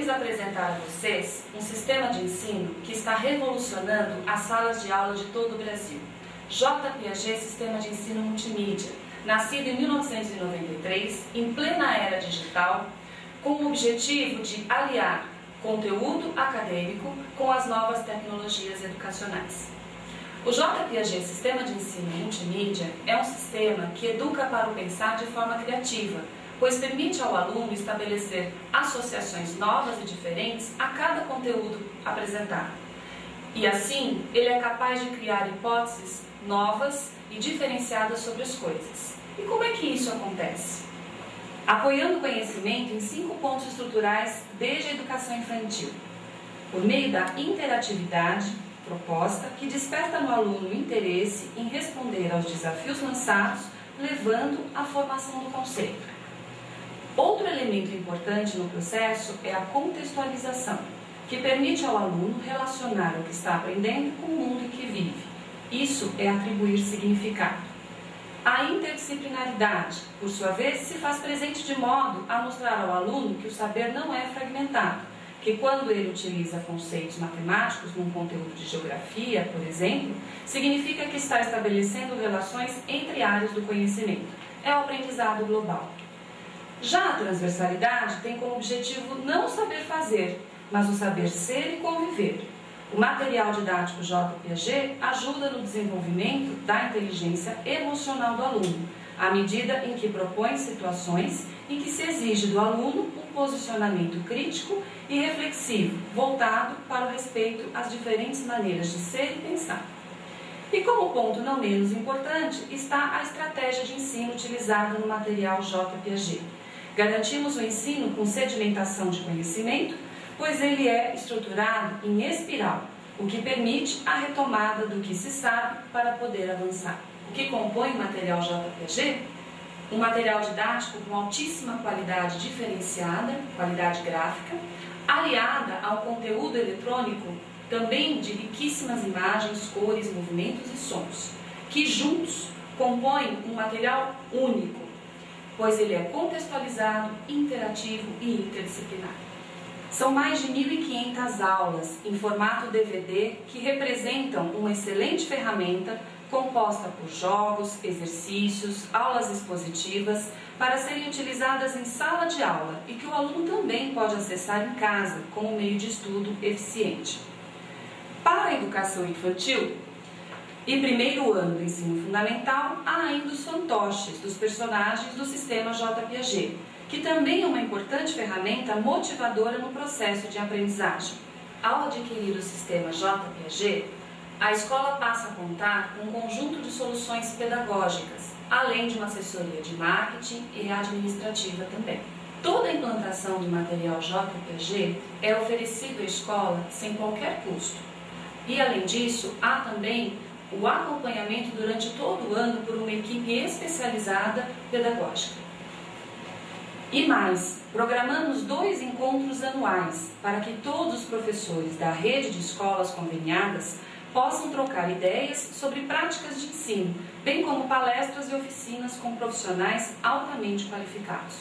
lhes apresentar a vocês um sistema de ensino que está revolucionando as salas de aula de todo o Brasil. J. Piaget Sistema de Ensino Multimídia, nascido em 1993, em plena era digital, com o objetivo de aliar conteúdo acadêmico com as novas tecnologias educacionais. O J. Piaget Sistema de Ensino Multimídia é um sistema que educa para o pensar de forma criativa, pois permite ao aluno estabelecer associações novas e diferentes a cada conteúdo apresentado. E assim, ele é capaz de criar hipóteses novas e diferenciadas sobre as coisas. E como é que isso acontece? Apoiando o conhecimento em 5 pontos estruturais desde a educação infantil, por meio da interatividade proposta que desperta no aluno o interesse em responder aos desafios lançados, levando à formação do conceito. Outro elemento importante no processo é a contextualização, que permite ao aluno relacionar o que está aprendendo com o mundo em que vive. Isso é atribuir significado. A interdisciplinaridade, por sua vez, se faz presente de modo a mostrar ao aluno que o saber não é fragmentado, que quando ele utiliza conceitos matemáticos num conteúdo de geografia, por exemplo, significa que está estabelecendo relações entre áreas do conhecimento. É o aprendizado global. Já a transversalidade tem como objetivo não o saber fazer, mas o saber ser e conviver. O material didático J. Piaget ajuda no desenvolvimento da inteligência emocional do aluno, à medida em que propõe situações em que se exige do aluno um posicionamento crítico e reflexivo, voltado para o respeito às diferentes maneiras de ser e pensar. E como ponto não menos importante está a estratégia de ensino utilizada no material J. Piaget. Garantimos o ensino com sedimentação de conhecimento, pois ele é estruturado em espiral, o que permite a retomada do que se sabe para poder avançar. O que compõe o material J. Piaget? Um material didático com altíssima qualidade diferenciada, qualidade gráfica, aliada a um conteúdo eletrônico também de riquíssimas imagens, cores, movimentos e sons, que juntos compõem um material único, pois ele é contextualizado, interativo e interdisciplinar. São mais de 1.500 aulas em formato DVD que representam uma excelente ferramenta composta por jogos, exercícios, aulas expositivas para serem utilizadas em sala de aula e que o aluno também pode acessar em casa como meio de estudo eficiente. Para a educação infantil e primeiro ano do ensino fundamental, há ainda os fantoches dos personagens do sistema J. Piaget, que também é uma importante ferramenta motivadora no processo de aprendizagem. Ao adquirir o sistema J. Piaget, a escola passa a contar com um conjunto de soluções pedagógicas, além de uma assessoria de marketing e administrativa também. Toda a implantação do material J. Piaget é oferecida à escola sem qualquer custo. E, além disso, há também o acompanhamento durante todo o ano por uma equipe especializada pedagógica. E mais, programamos 2 encontros anuais para que todos os professores da rede de escolas conveniadas possam trocar ideias sobre práticas de ensino, bem como palestras e oficinas com profissionais altamente qualificados.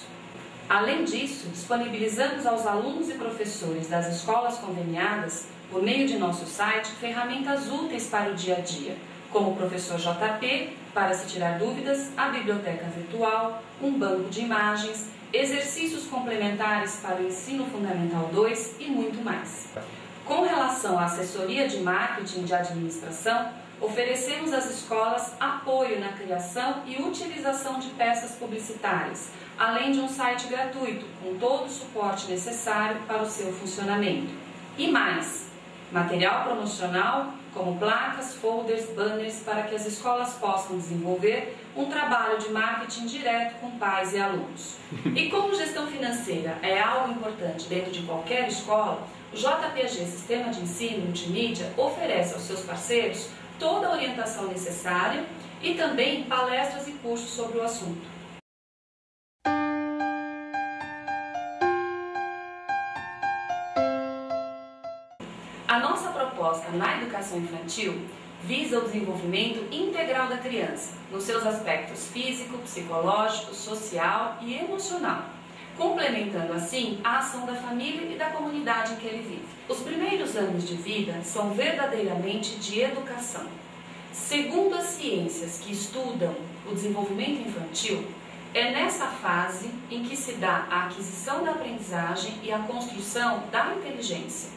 Além disso, disponibilizamos aos alunos e professores das escolas conveniadas, por meio de nosso site, ferramentas úteis para o dia a dia, como o professor JP, para se tirar dúvidas, a biblioteca virtual, um banco de imagens, exercícios complementares para o ensino fundamental 2 e muito mais. Com relação à assessoria de marketing e de administração, oferecemos às escolas apoio na criação e utilização de peças publicitárias, além de um site gratuito, com todo o suporte necessário para o seu funcionamento. E mais, material promocional, como placas, folders, banners, para que as escolas possam desenvolver um trabalho de marketing direto com pais e alunos. E como gestão financeira é algo importante dentro de qualquer escola, o J. Piaget Sistema de Ensino Multimídia oferece aos seus parceiros toda a orientação necessária e também palestras e cursos sobre o assunto. A nossa proposta na educação infantil visa o desenvolvimento integral da criança, nos seus aspectos físico, psicológico, social e emocional, complementando assim a ação da família e da comunidade em que ele vive. Os primeiros anos de vida são verdadeiramente de educação. Segundo as ciências que estudam o desenvolvimento infantil, é nessa fase em que se dá a aquisição da aprendizagem e a construção da inteligência,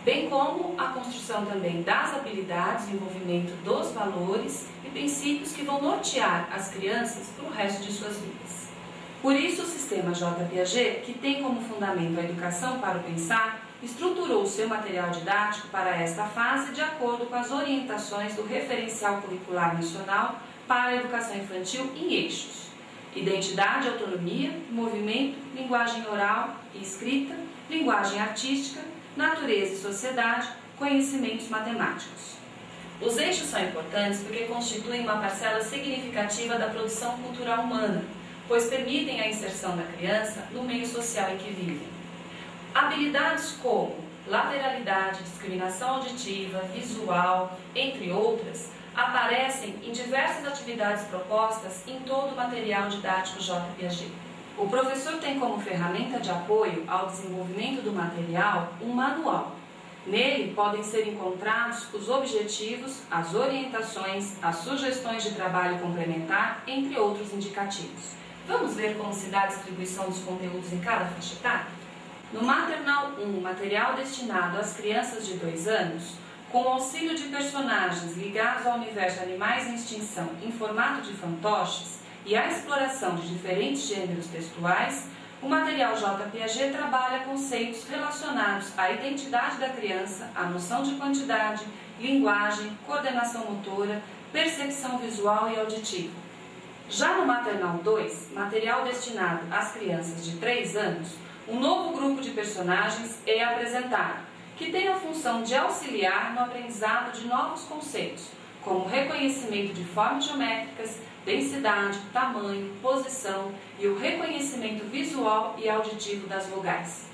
bem como a construção também das habilidades, o envolvimento dos valores e princípios que vão nortear as crianças para o resto de suas vidas. Por isso, o sistema J. Piaget, que tem como fundamento a educação para o pensar, estruturou seu material didático para esta fase de acordo com as orientações do Referencial Curricular Nacional para a Educação Infantil em eixos: identidade, autonomia, movimento, linguagem oral e escrita, linguagem artística, natureza e sociedade, conhecimentos matemáticos. Os eixos são importantes porque constituem uma parcela significativa da produção cultural humana, pois permitem a inserção da criança no meio social em que vivem. Habilidades como lateralidade, discriminação auditiva, visual, entre outras, aparecem em diversas atividades propostas em todo o material didático J. Piaget. O professor tem como ferramenta de apoio ao desenvolvimento do material um manual. Nele podem ser encontrados os objetivos, as orientações, as sugestões de trabalho complementar, entre outros indicativos. Vamos ver como se dá a distribuição dos conteúdos em cada faixa etária? No Maternal 1, material destinado às crianças de 2 anos, com o auxílio de personagens ligados ao universo de animais em extinção em formato de fantoches e a exploração de diferentes gêneros textuais, o material J. Piaget trabalha conceitos relacionados à identidade da criança, à noção de quantidade, linguagem, coordenação motora, percepção visual e auditiva. Já no Maternal 2, material destinado às crianças de 3 anos, um novo grupo de personagens é apresentado, que tem a função de auxiliar no aprendizado de novos conceitos, como reconhecimento de formas geométricas, densidade, tamanho, posição e o reconhecimento visual e auditivo das vogais.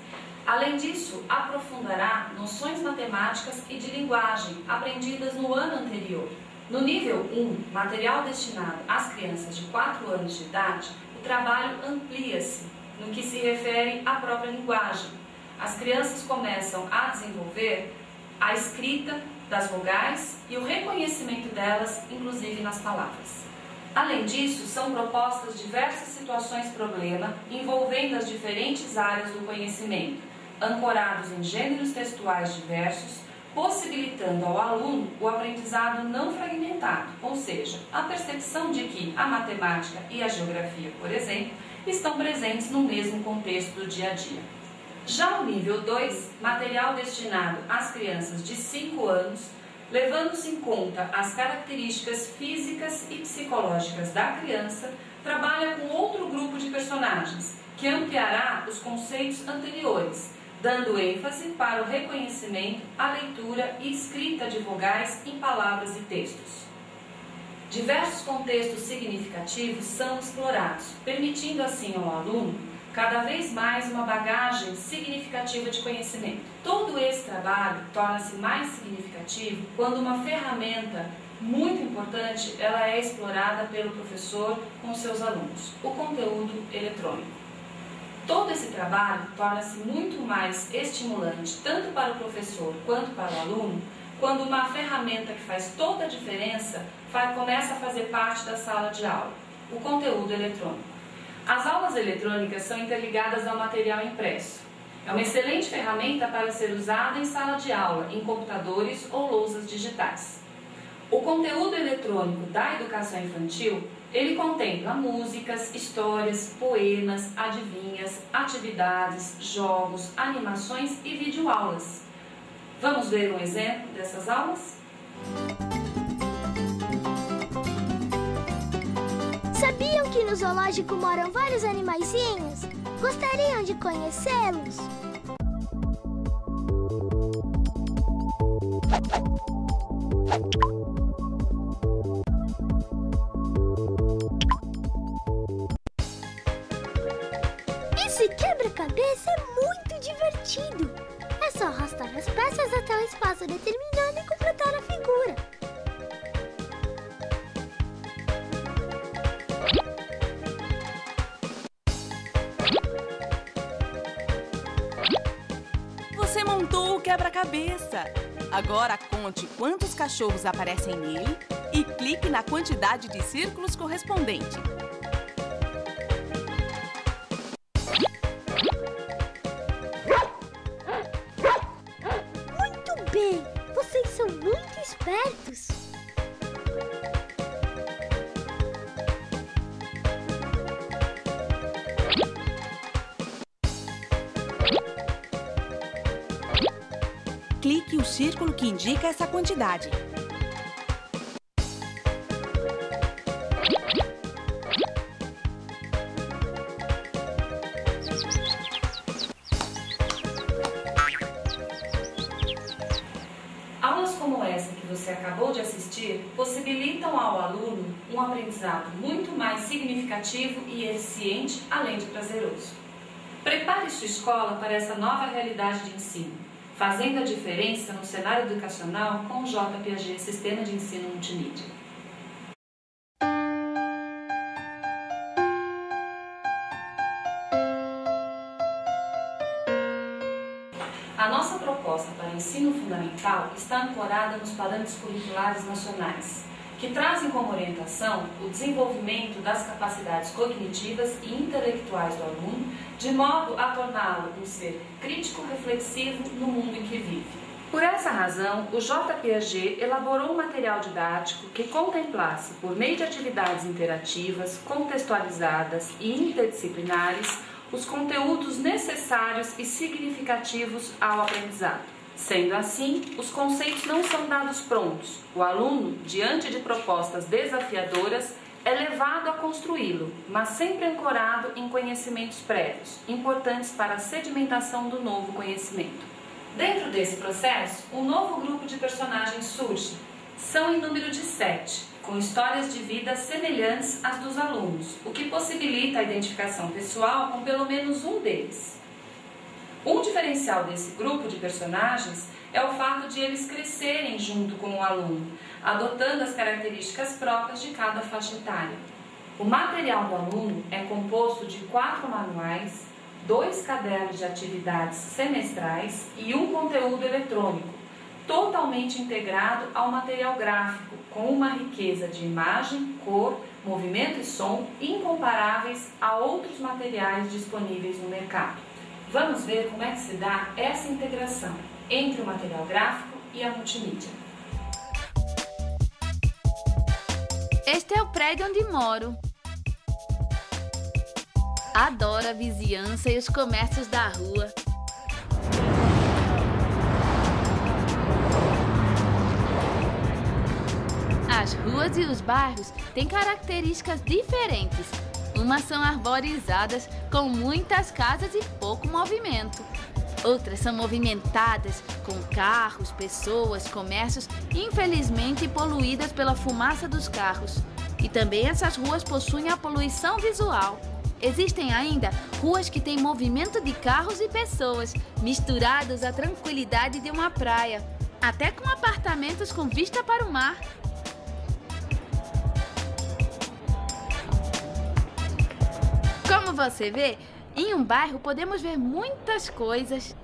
Além disso, aprofundará noções matemáticas e de linguagem aprendidas no ano anterior. No nível 1, material destinado às crianças de 4 anos de idade, o trabalho amplia-se no que se refere à própria linguagem. As crianças começam a desenvolver a escrita das vogais e o reconhecimento delas, inclusive nas palavras. Além disso, são propostas diversas situações-problema envolvendo as diferentes áreas do conhecimento, ancorados em gêneros textuais diversos, possibilitando ao aluno o aprendizado não fragmentado, ou seja, a percepção de que a matemática e a geografia, por exemplo, estão presentes no mesmo contexto do dia a dia. Já o nível 2, material destinado às crianças de 5 anos, levando-se em conta as características físicas e psicológicas da criança, trabalha com outro grupo de personagens, que ampliará os conceitos anteriores, dando ênfase para o reconhecimento, a leitura e escrita de vogais em palavras e textos. Diversos contextos significativos são explorados, permitindo assim ao aluno cada vez mais uma bagagem significativa de conhecimento. Todo esse trabalho torna-se mais significativo quando uma ferramenta muito importante ela é explorada pelo professor com seus alunos, o conteúdo eletrônico. Todo esse trabalho torna-se muito mais estimulante, tanto para o professor quanto para o aluno, quando uma ferramenta que faz toda a diferença começa a fazer parte da sala de aula, o conteúdo eletrônico. As aulas eletrônicas são interligadas ao material impresso. É uma excelente ferramenta para ser usada em sala de aula, em computadores ou lousas digitais. O conteúdo eletrônico da educação infantil, ele contempla músicas, histórias, poemas, adivinhas, atividades, jogos, animações e videoaulas. Vamos ver um exemplo dessas aulas? Sabiam que no zoológico moram vários animaizinhos? Gostariam de conhecê-los? Esse quebra-cabeça é muito divertido! É só arrastar as peças até o espaço determinado e completar a figura. quebra-cabeça. Agora conte quantos cachorros aparecem nele e clique na quantidade de círculos correspondente. Muito bem! Vocês são muito espertos! Clique o círculo que indica essa quantidade. Aulas como essa que você acabou de assistir possibilitam ao aluno um aprendizado muito mais significativo e eficiente, além de prazeroso. Prepare sua escola para essa nova realidade de ensino, fazendo a diferença no cenário educacional com o J. Piaget Sistema de Ensino Multimídia. A nossa proposta para ensino fundamental está ancorada nos parâmetros curriculares nacionais, que trazem como orientação o desenvolvimento das capacidades cognitivas e intelectuais do aluno, de modo a torná-lo um ser crítico-reflexivo no mundo em que vive. Por essa razão, o J. Piaget elaborou um material didático que contemplasse, por meio de atividades interativas, contextualizadas e interdisciplinares, os conteúdos necessários e significativos ao aprendizado. Sendo assim, os conceitos não são dados prontos. O aluno, diante de propostas desafiadoras, é levado a construí-lo, mas sempre ancorado em conhecimentos prévios, importantes para a sedimentação do novo conhecimento. Dentro desse processo, um novo grupo de personagens surge. São em número de 7, com histórias de vida semelhantes às dos alunos, o que possibilita a identificação pessoal com pelo menos um deles. Um diferencial desse grupo de personagens é o fato de eles crescerem junto com o aluno, adotando as características próprias de cada faixa etária. O material do aluno é composto de 4 manuais, 2 cadernos de atividades semestrais e um conteúdo eletrônico, totalmente integrado ao material gráfico, com uma riqueza de imagem, cor, movimento e som incomparáveis a outros materiais disponíveis no mercado. Vamos ver como é que se dá essa integração entre o material gráfico e a multimídia. Este é o prédio onde moro. Adoro a vizinhança e os comércios da rua. As ruas e os bairros têm características diferentes. Umas são arborizadas, com muitas casas e pouco movimento. Outras são movimentadas, com carros, pessoas, comércios, infelizmente poluídas pela fumaça dos carros. E também essas ruas possuem a poluição visual. Existem ainda ruas que têm movimento de carros e pessoas, misturados à tranquilidade de uma praia, até com apartamentos com vista para o mar. Como você vê, em um bairro podemos ver muitas coisas.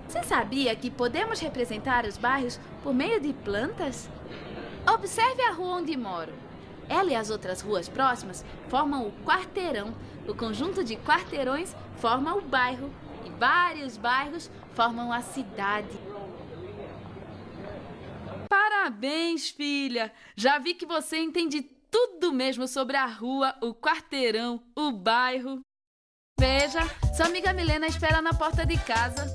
Você sabia que podemos representar os bairros por meio de plantas? Observe a rua onde moro. Ela e as outras ruas próximas formam o quarteirão. O conjunto de quarteirões forma o bairro. E vários bairros formam a cidade. Parabéns, filha! Já vi que você entende tudo mesmo sobre a rua, o quarteirão, o bairro. Veja, sua amiga Milena espera na porta de casa.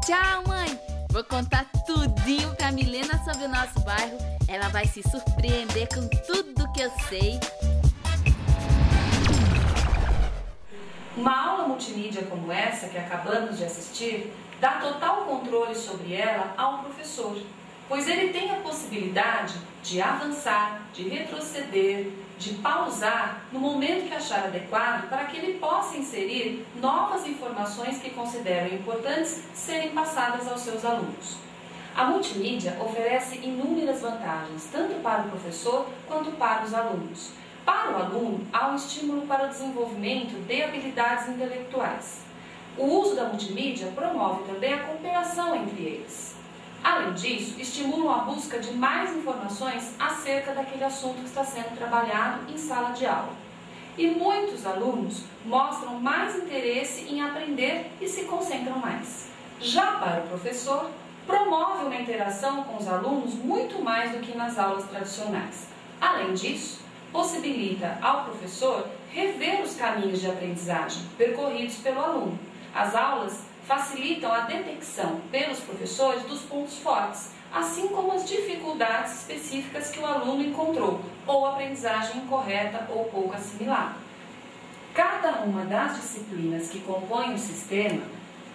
Tchau, mãe! Vou contar tudinho pra Milena sobre o nosso bairro. Ela vai se surpreender com tudo que eu sei. Uma aula multimídia como essa que acabamos de assistir dá total controle sobre ela ao professor, pois ele tem a possibilidade de avançar, de retroceder, de pausar no momento que achar adequado para que ele possa inserir novas informações que consideram importantes serem passadas aos seus alunos. A multimídia oferece inúmeras vantagens, tanto para o professor quanto para os alunos, Para o aluno, há um estímulo para o desenvolvimento de habilidades intelectuais. O uso da multimídia promove também a cooperação entre eles. Além disso, estimulam a busca de mais informações acerca daquele assunto que está sendo trabalhado em sala de aula. E muitos alunos mostram mais interesse em aprender e se concentram mais. Já para o professor, promove uma interação com os alunos muito mais do que nas aulas tradicionais. Além disso, possibilita ao professor rever os caminhos de aprendizagem percorridos pelo aluno. As aulas facilitam a detecção pelos professores dos pontos fortes, assim como as dificuldades específicas que o aluno encontrou, ou aprendizagem incorreta ou pouco assimilada. Cada uma das disciplinas que compõem o sistema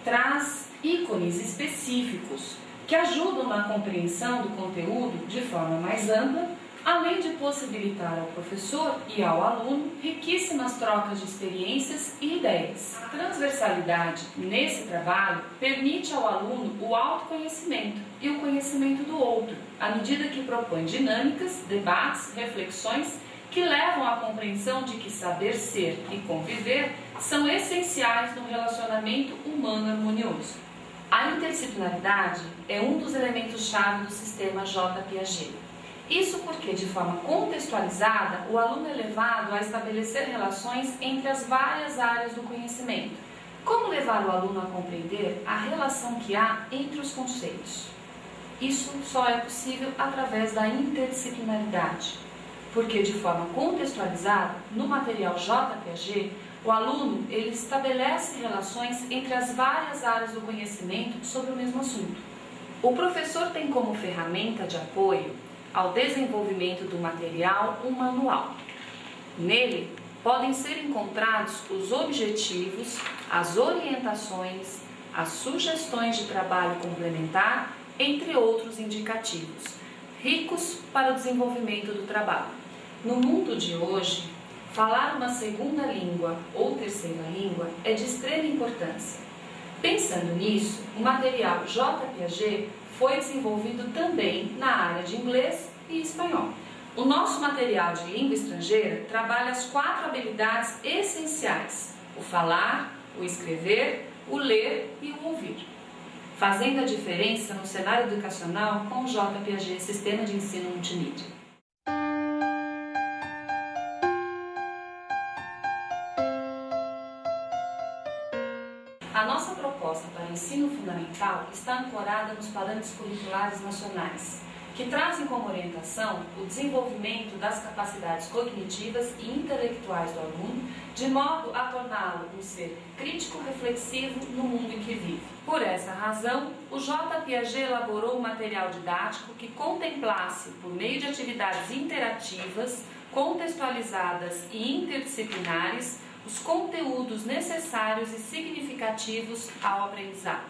traz ícones específicos que ajudam na compreensão do conteúdo de forma mais ampla, além de possibilitar ao professor e ao aluno riquíssimas trocas de experiências e ideias. A transversalidade nesse trabalho permite ao aluno o autoconhecimento e o conhecimento do outro, à medida que propõe dinâmicas, debates, reflexões que levam à compreensão de que saber ser e conviver são essenciais no relacionamento humano harmonioso. A interdisciplinaridade é um dos elementos-chave do sistema J. Piaget. Isso porque, de forma contextualizada, o aluno é levado a estabelecer relações entre as várias áreas do conhecimento. Como levar o aluno a compreender a relação que há entre os conceitos? Isso só é possível através da interdisciplinaridade, porque, de forma contextualizada, no material J. Piaget, o aluno ele estabelece relações entre as várias áreas do conhecimento sobre o mesmo assunto. O professor tem como ferramenta de apoio ao desenvolvimento do material um manual. Nele, podem ser encontrados os objetivos, as orientações, as sugestões de trabalho complementar, entre outros indicativos, ricos para o desenvolvimento do trabalho. No mundo de hoje, falar uma segunda língua ou terceira língua é de extrema importância. Pensando nisso, o material J. Piaget foi desenvolvido também na área de inglês e espanhol. O nosso material de língua estrangeira trabalha as 4 habilidades essenciais: o falar, o escrever, o ler e o ouvir, fazendo a diferença no cenário educacional com o J. Piaget Sistema de Ensino Multimídia. A nossa proposta para o ensino fundamental está ancorada nos parâmetros curriculares nacionais, que trazem como orientação o desenvolvimento das capacidades cognitivas e intelectuais do aluno, de modo a torná-lo um ser crítico reflexivo no mundo em que vive. Por essa razão, o J. Piaget elaborou um material didático que contemplasse, por meio de atividades interativas, contextualizadas e interdisciplinares, os conteúdos necessários e significativos ao aprendizado.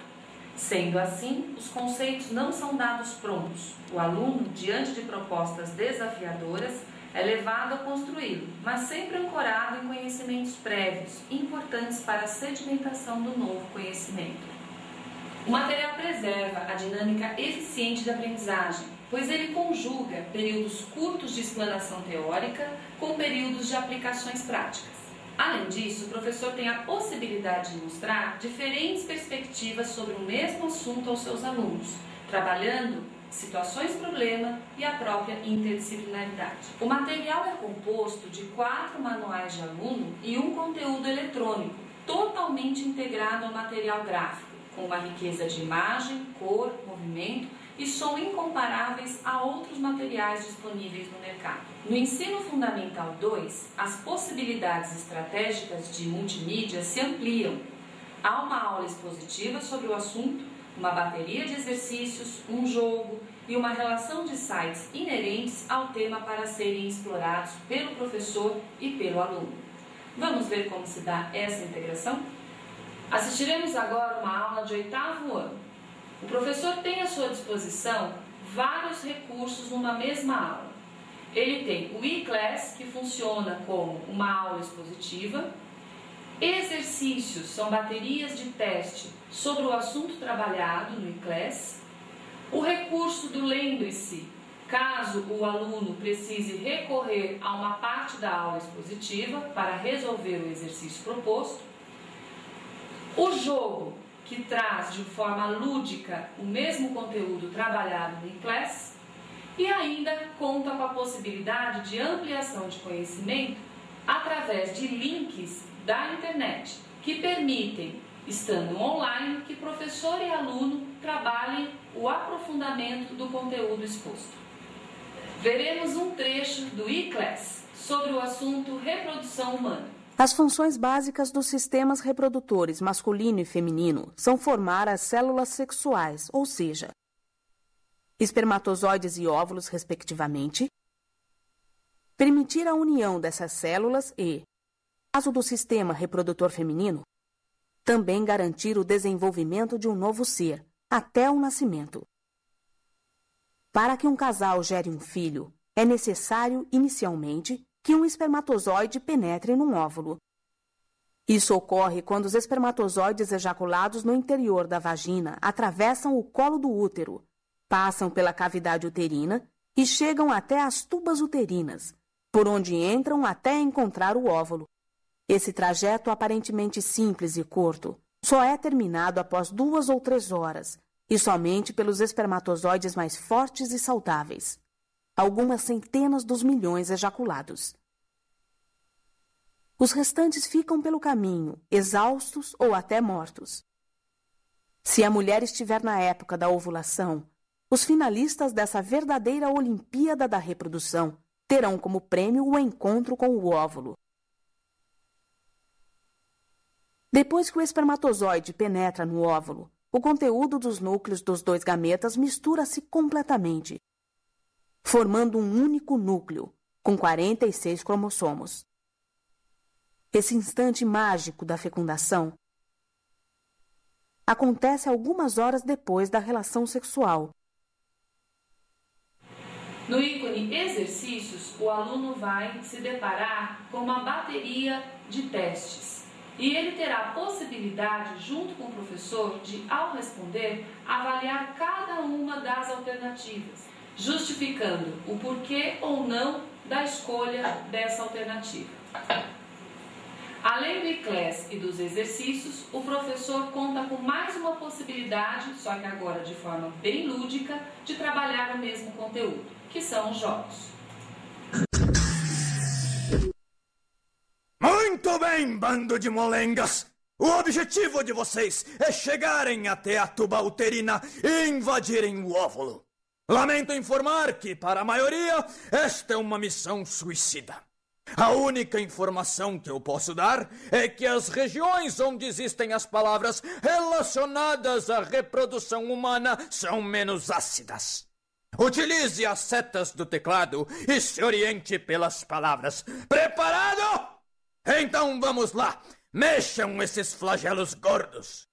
Sendo assim, os conceitos não são dados prontos. O aluno, diante de propostas desafiadoras, é levado a construí-lo, mas sempre ancorado em conhecimentos prévios, importantes para a sedimentação do novo conhecimento. O material preserva a dinâmica eficiente da aprendizagem, pois ele conjuga períodos curtos de explanação teórica com períodos de aplicações práticas. Além disso, o professor tem a possibilidade de mostrar diferentes perspectivas sobre o mesmo assunto aos seus alunos, trabalhando situações-problema e a própria interdisciplinaridade. O material é composto de 4 manuais de aluno e um conteúdo eletrônico, totalmente integrado ao material gráfico, com uma riqueza de imagem, cor, movimento e som incomparáveis a outros materiais disponíveis no mercado. No Ensino Fundamental 2, as possibilidades estratégicas de multimídia se ampliam. Há uma aula expositiva sobre o assunto, uma bateria de exercícios, um jogo e uma relação de sites inerentes ao tema para serem explorados pelo professor e pelo aluno. Vamos ver como se dá essa integração? Assistiremos agora uma aula de 8º ano. O professor tem à sua disposição vários recursos numa mesma aula. Ele tem o e-class, que funciona como uma aula expositiva. Exercícios são baterias de teste sobre o assunto trabalhado no e-class. O recurso do Lembre-se, caso o aluno precise recorrer a uma parte da aula expositiva para resolver o exercício proposto. O jogo, que traz de forma lúdica o mesmo conteúdo trabalhado no e-class, e ainda conta com a possibilidade de ampliação de conhecimento através de links da internet, que permitem, estando online, que professor e aluno trabalhem o aprofundamento do conteúdo exposto. Veremos um trecho do e-class sobre o assunto reprodução humana. As funções básicas dos sistemas reprodutores masculino e feminino são formar as células sexuais, ou seja, espermatozoides e óvulos, respectivamente, permitir a união dessas células e, no caso do sistema reprodutor feminino, também garantir o desenvolvimento de um novo ser, até o nascimento. Para que um casal gere um filho, é necessário, inicialmente, que um espermatozoide penetre num óvulo. Isso ocorre quando os espermatozoides ejaculados no interior da vagina atravessam o colo do útero, passam pela cavidade uterina e chegam até as tubas uterinas, por onde entram até encontrar o óvulo. Esse trajeto aparentemente simples e curto só é terminado após 2 ou 3 horas, e somente pelos espermatozoides mais fortes e saudáveis, algumas centenas dos milhões ejaculados. Os restantes ficam pelo caminho, exaustos ou até mortos. Se a mulher estiver na época da ovulação, os finalistas dessa verdadeira Olimpíada da reprodução terão como prêmio o encontro com o óvulo. Depois que o espermatozoide penetra no óvulo, o conteúdo dos núcleos dos 2 gametas mistura-se completamente, formando um único núcleo, com 46 cromossomos. Esse instante mágico da fecundação acontece algumas horas depois da relação sexual. No ícone Exercícios, o aluno vai se deparar com uma bateria de testes. E ele terá a possibilidade, junto com o professor, de, ao responder, avaliar cada uma das alternativas, justificando o porquê ou não da escolha dessa alternativa. Além do e-class e dos exercícios, o professor conta com mais uma possibilidade, só que agora de forma bem lúdica, de trabalhar o mesmo conteúdo, que são os jogos. Muito bem, bando de molengas! O objetivo de vocês é chegarem até a tuba uterina e invadirem o óvulo. Lamento informar que, para a maioria, esta é uma missão suicida. A única informação que eu posso dar é que as regiões onde existem as palavras relacionadas à reprodução humana são menos ácidas. Utilize as setas do teclado e se oriente pelas palavras. Preparado? Então vamos lá, mexam esses flagelos gordos.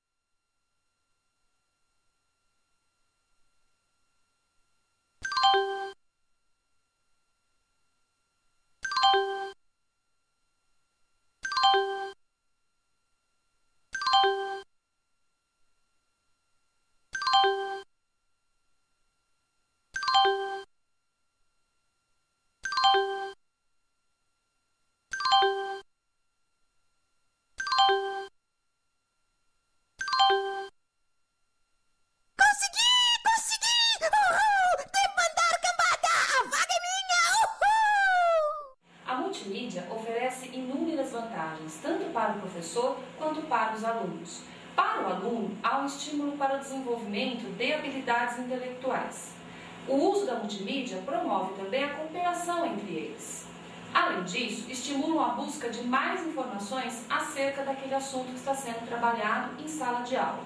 Tanto para o professor quanto para os alunos. Para o aluno, há um estímulo para o desenvolvimento de habilidades intelectuais. O uso da multimídia promove também a cooperação entre eles. Além disso, estimulam a busca de mais informações acerca daquele assunto que está sendo trabalhado em sala de aula.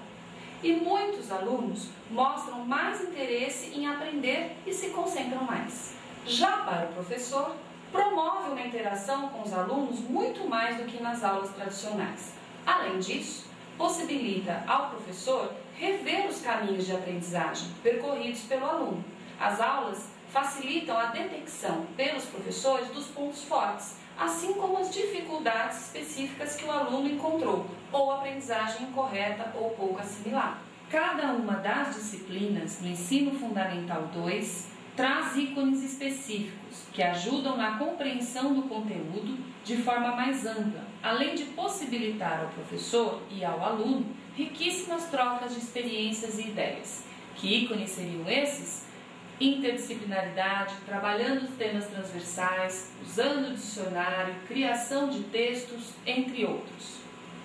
E muitos alunos mostram mais interesse em aprender e se concentram mais. Já para o professor, promove uma interação com os alunos muito mais do que nas aulas tradicionais. Além disso, possibilita ao professor rever os caminhos de aprendizagem percorridos pelo aluno. As aulas facilitam a detecção pelos professores dos pontos fortes, assim como as dificuldades específicas que o aluno encontrou, ou aprendizagem incorreta ou pouco assimilada. Cada uma das disciplinas no Ensino Fundamental 2 traz ícones específicos que ajudam na compreensão do conteúdo de forma mais ampla, além de possibilitar ao professor e ao aluno riquíssimas trocas de experiências e ideias. Que ícones seriam esses? Interdisciplinaridade, trabalhando os temas transversais, usando o dicionário, criação de textos, entre outros.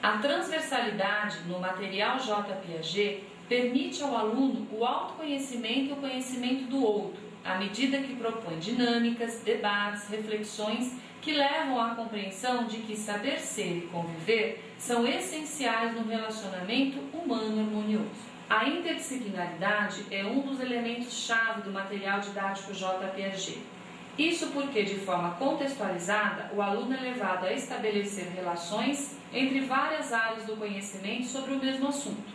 A transversalidade no material J. Piaget permite ao aluno o autoconhecimento e o conhecimento do outro, à medida que propõe dinâmicas, debates, reflexões que levam à compreensão de que saber ser e conviver são essenciais no relacionamento humano harmonioso. A interdisciplinaridade é um dos elementos-chave do material didático J. Piaget. Isso porque, de forma contextualizada, o aluno é levado a estabelecer relações entre várias áreas do conhecimento sobre o mesmo assunto.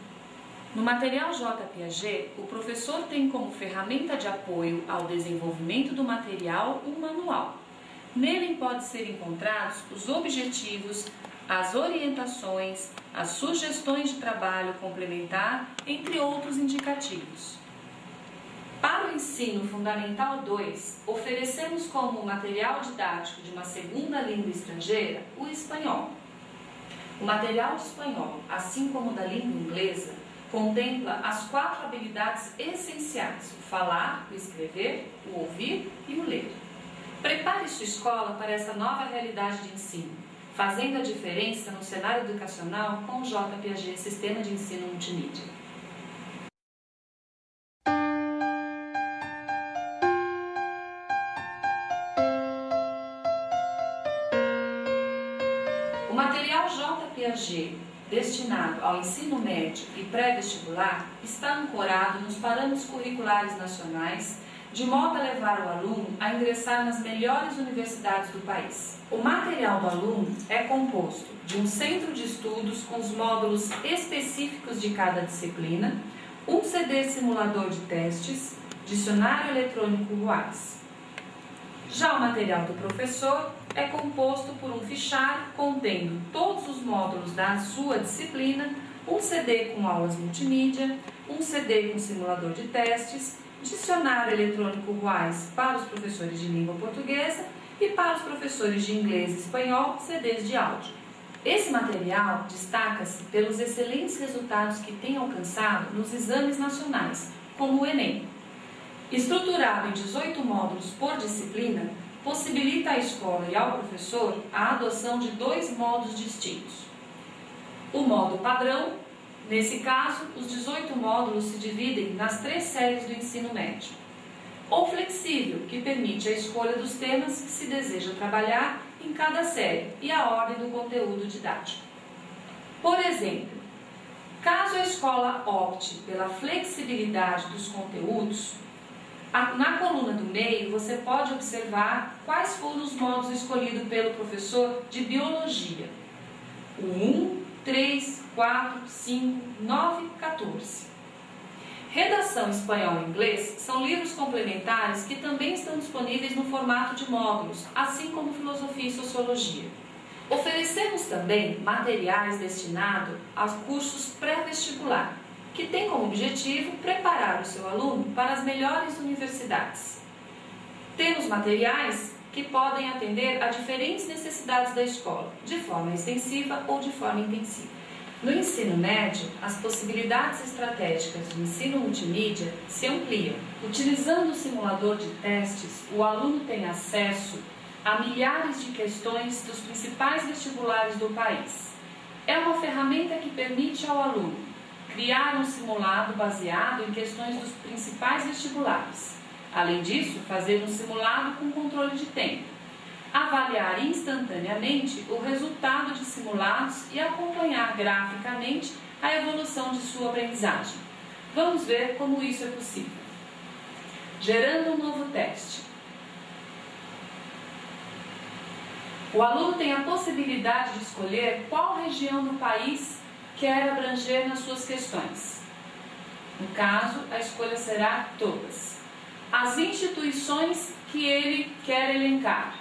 No material J. Piaget, o professor tem como ferramenta de apoio ao desenvolvimento do material um manual. Nele podem ser encontrados os objetivos, as orientações, as sugestões de trabalho complementar, entre outros indicativos. Para o ensino fundamental 2, oferecemos como material didático de uma segunda língua estrangeira o espanhol. O material de espanhol, assim como o da língua inglesa, contempla as 4 habilidades essenciais: o falar, o escrever, o ouvir e o ler. Prepare sua escola para essa nova realidade de ensino, fazendo a diferença no cenário educacional com o J. Piaget Sistema de Ensino Multimídia. O material J. Piaget, destinado ao ensino médio e pré-vestibular, está ancorado nos parâmetros curriculares nacionais, de modo a levar o aluno a ingressar nas melhores universidades do país. O material do aluno é composto de um centro de estudos com os módulos específicos de cada disciplina, um CD simulador de testes, dicionário eletrônico RUAS. Já o material do professor é composto por um fichário contendo todos os módulos da sua disciplina, um CD com aulas multimídia, um CD com simulador de testes, dicionário eletrônico RUAS para os professores de língua portuguesa e para os professores de inglês e espanhol, CDs de áudio. Esse material destaca-se pelos excelentes resultados que tem alcançado nos exames nacionais, como o Enem. Estruturado em 18 módulos por disciplina, possibilita à escola e ao professor a adoção de 2 modos distintos. O modo padrão, nesse caso, os 18 módulos se dividem nas 3 séries do ensino médio. Ou flexível, que permite a escolha dos temas que se deseja trabalhar em cada série e a ordem do conteúdo didático. Por exemplo, caso a escola opte pela flexibilidade dos conteúdos, na coluna do meio você pode observar quais foram os módulos escolhidos pelo professor de biologia. O 1, 3, 4, 5, 9 e 14. Redação espanhol e inglês são livros complementares que também estão disponíveis no formato de módulos, assim como filosofia e sociologia. Oferecemos também materiais destinados aos cursos pré-vestibular, que tem como objetivo preparar o seu aluno para as melhores universidades. Temos materiais que podem atender a diferentes necessidades da escola, de forma extensiva ou de forma intensiva. No ensino médio, as possibilidades estratégicas do ensino multimídia se ampliam. Utilizando o simulador de testes, o aluno tem acesso a milhares de questões dos principais vestibulares do país. É uma ferramenta que permite ao aluno criar um simulado baseado em questões dos principais vestibulares. Além disso, fazer um simulado com controle de tempo, avaliar instantaneamente o resultado de simulados e acompanhar graficamente a evolução de sua aprendizagem. Vamos ver como isso é possível. Gerando um novo teste. O aluno tem a possibilidade de escolher qual região do país quer abranger nas suas questões. No caso, a escolha será todas. As instituições que ele quer elencar.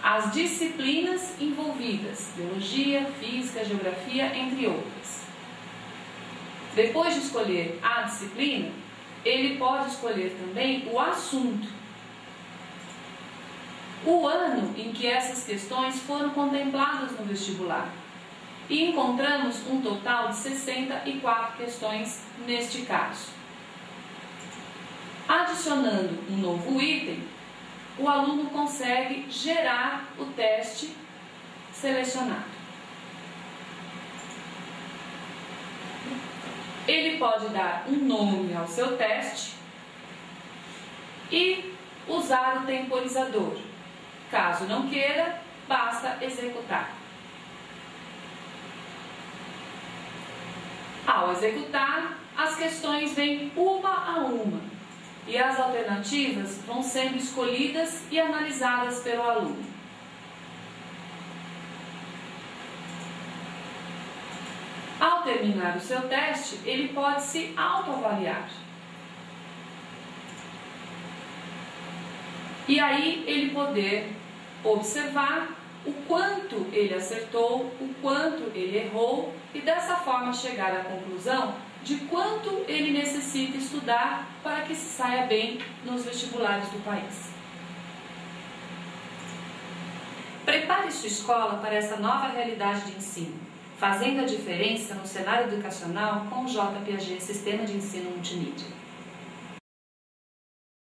As disciplinas envolvidas, biologia, física, geografia, entre outras. Depois de escolher a disciplina, ele pode escolher também o assunto, o ano em que essas questões foram contempladas no vestibular. E encontramos um total de 64 questões neste caso. Adicionando um novo item, o aluno consegue gerar o teste selecionado. Ele pode dar um nome ao seu teste e usar o temporizador. Caso não queira, basta executar. Ao executar, as questões vêm uma a uma e as alternativas vão sendo escolhidas e analisadas pelo aluno. Ao terminar o seu teste, ele pode se autoavaliar. E aí ele poder observar o quanto ele acertou, o quanto ele errou e dessa forma chegar à conclusão de quanto ele necessita estudar para que se saia bem nos vestibulares do país. Prepare sua escola para essa nova realidade de ensino, fazendo a diferença no cenário educacional com o J. Piaget Sistema de Ensino Multimídia.